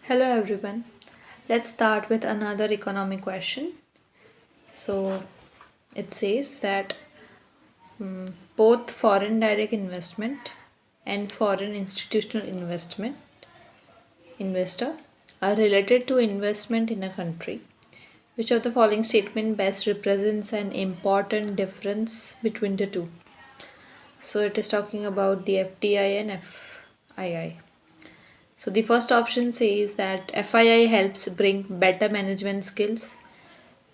Hello everyone. Let's start with another economic question. So it says that both foreign direct investment and foreign institutional investment investor are related to investment in a country. Which of the following statement best represents an important difference between the two? So it is talking about the FDI and FII. So the first option says that FII helps bring better management skills,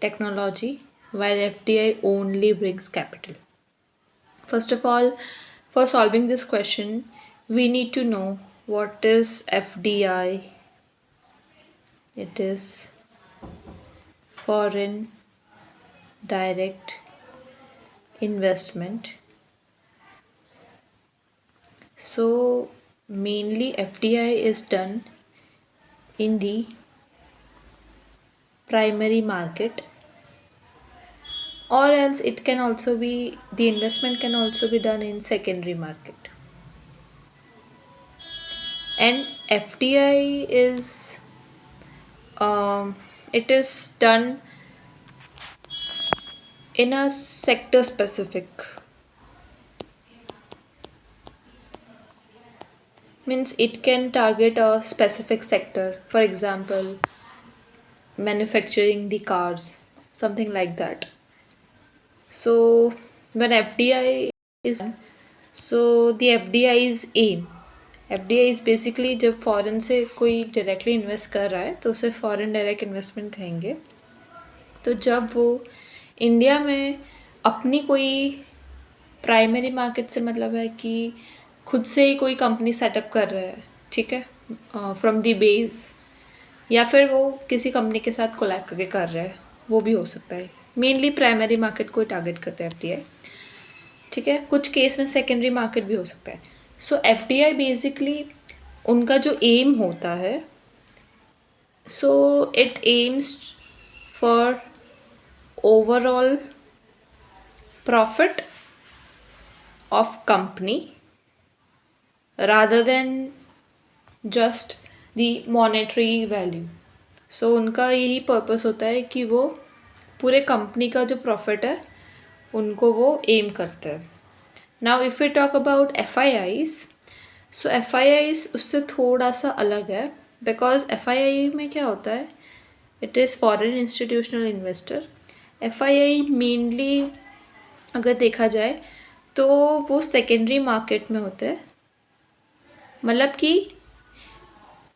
technology, while FDI only brings capital. First of all, for solving this question, we need to know what is FDI. It is foreign direct investment. So, mainly FDI is done in the primary market, or else it can also be the investment can also be done in secondary market. And FDI is it is done in a sector specific, means it can target a specific sector, for example manufacturing the cars, something like that. So when FDI is done, so the FDI's aim, FDI is basically जब foreign से कोई directly invest कर रहा है तो उसे foreign direct investment कहेंगे. तो जब वो इंडिया में अपनी कोई प्राइमरी मार्केट से मतलब है कि खुद से ही कोई कंपनी सेटअप कर रहा है, ठीक है, फ्रॉम दी बेस, या फिर वो किसी कंपनी के साथ कोलैब करके कर रहा है, वो भी हो सकता है. मेनली प्राइमरी मार्केट को टारगेट करते हैं एफ, ठीक है. कुछ केस में सेकेंडरी मार्केट भी हो सकता है. सो FDI बेसिकली उनका जो एम होता है, so it aims for overall profit of company rather than just the monetary value. So उनका यही पर्पस होता है कि वो पूरे कंपनी का जो प्रॉफिट है उनको वो एम करते हैं. Now if you talk about FIIs, so FIIs उससे थोड़ा सा अलग है, बिकॉज FII में क्या होता है, it is foreign institutional investor. FII mainly अगर देखा जाए तो वो सेकेंडरी मार्केट में होते हैं, मतलब कि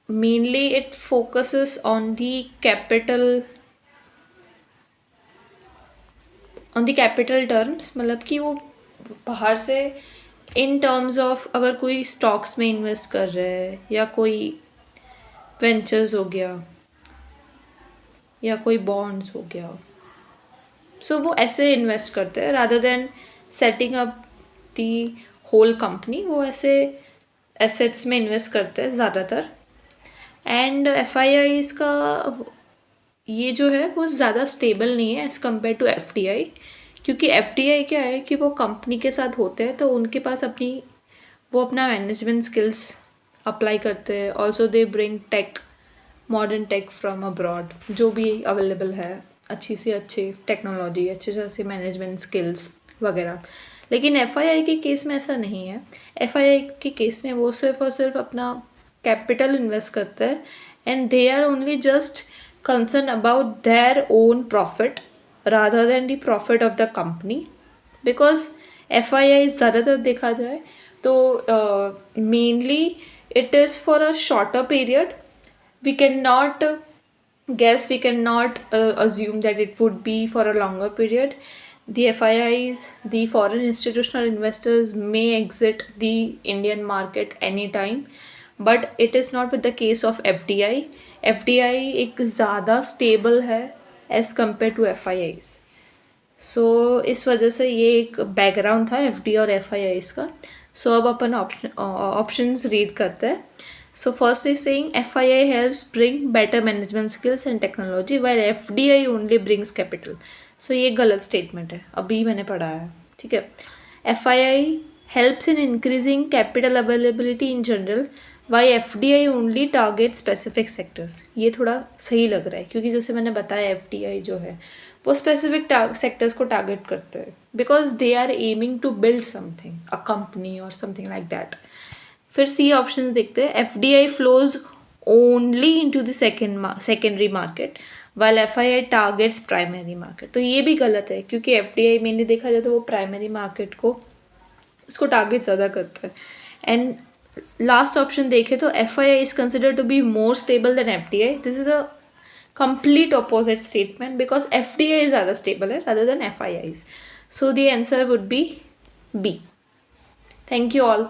mainly it focuses on the capital terms, मतलब कि वो बाहर से इन टर्म्स ऑफ अगर कोई स्टॉक्स में इन्वेस्ट कर रहे हैं या कोई वेंचर्स हो गया या कोई बॉन्ड्स हो गया, सो वो ऐसे इन्वेस्ट करते हैं rather than setting up the whole company. वो ऐसे एसेट्स में इन्वेस्ट करते हैं ज़्यादातर. एंड FIIs का ये जो है वो ज़्यादा स्टेबल नहीं है एज़ कम्पेयर टू FDI, क्योंकि FDI क्या है कि वो कंपनी के साथ होते हैं तो उनके पास वो अपना मैनेजमेंट स्किल्स अप्लाई करते हैं. Also they bring tech, modern tech from abroad, जो भी अवेलेबल है, अच्छी से अच्छी टेक्नोलॉजी, अच्छे से अच्छे मैनेजमेंट स्किल्स वगैरह. लेकिन FII के केस में ऐसा नहीं है. FII के केस में वो सिर्फ और सिर्फ अपना कैपिटल इन्वेस्ट करते हैं and they are only just concern about their own profit rather than the profit of the company. Because FII ज़्यादातर देखा जाए तो mainly it is for a shorter period. We cannot we cannot assume that it would be for a longer period. The FIIs, the foreign institutional investors, may exit the Indian market anytime, but it is not with the case of FDI. FDI एक ज़्यादा stable है as compared to FIIs. सो इस वजह से ये एक background था FD और FIIs का. सो अब अपन ऑप्शंस रीड करते हैं. So first is saying FII helps bring better management skills and technology while FDI only brings capital. So ये गलत स्टेटमेंट है, अभी मैंने पढ़ा है, ठीक है. FII helps in increasing capital availability in general why FDI only target specific sectors, ये थोड़ा सही लग रहा है क्योंकि जैसे मैंने बताया FDI जो है वो स्पेसिफिक सेक्टर्स को टारगेट करते हैं because they are aiming to build something, a company और समथिंग लाइक दैट. फिर सी ऑप्शन देखते हैं, FDI flows only into the secondary market while FII targets primary market. तो ये भी गलत है क्योंकि FDI मेनली देखा जाए तो वो प्राइमरी मार्केट को उसको टारगेट ज़्यादा करता है. एंड लास्ट ऑप्शन देखें तो FII is considered to be more stable than FDI. This is a complete opposite statement because FDI is ज़्यादा stable है rather than FIIs. So the answer would be B. Thank you all.